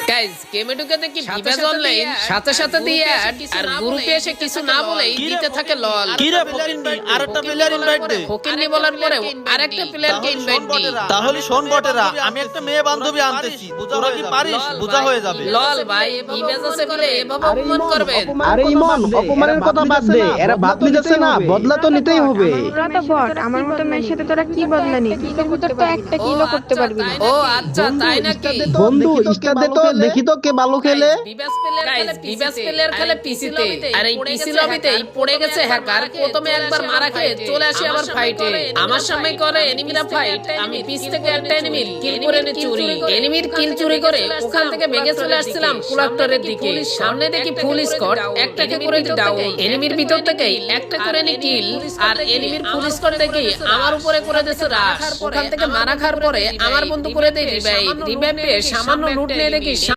Guys গেমে ঢুকে দেখি ভিভাস অনলাইন সাথে সাথে দিয়ে আর গ্রুপে এসে কিছু না বলেই দিতে থাকে লল। কি রে ফকিন্নি, আরেকটা প্লেয়ার ইনভাইট দে। ফকিন্নি বলার পরে আরেকটা প্লেয়ারকে ইনভাইট দি। তাহলে শোন বটেরা, আমি একটা মেয়ে বান্ধবী আনতেছি, তোরা কি পারিস? বোঝা হয়ে যাবে। লল ভাই ভিভাস আছে বলে এভাবে অপমান করবেন? আরে ইমন, অপমানের কথা বাদ দে, এরা বাদ নিতেছে না, বদলা তো নিতেই হবে। তোরা তো বট, আমার মতো মেয়ের সাথে তোরা কি বদলা নিবি? তোর তো একটা কিলো করতে পারবি না। ও আচ্ছা তাই নাকি? বন্ধু স্টার দে তো, দেখি তো কে ভালো খেলে। ভিভাস প্লেয়ার খেলে পিসিতে, আর এই পিসি লবিতেই পড়ে গেছে হ্যাকার। প্রথমে একবার মারা খেয়ে চলে আসে আবার ফাইটে। আমার সামনে করে এনিমিরা ফাইট, আমি পিস থেকে একটা এনিমির কিল করে এনে চুরি, এনিমির কিল চুরি করে ওখান থেকে ভেগে চলে আসছিলাম কুলাক্টরের দিকে। সামনে দেখি ফুল স্কোয়াড, একটাকে করে ডাউন। এনিমির ভিতর থেকেই একটা করে নি কিল, আর এনিমির ফুল স্কোয়াড থেকে আমার উপরে করে দিয়েছে রাশ। ওখান থেকে মারা খাওয়ার পরে আমার বন্ধু করে দেয় রিভাইভ। রিভাইভ পেয়ে সামান্য লুট নিয়ে দেখি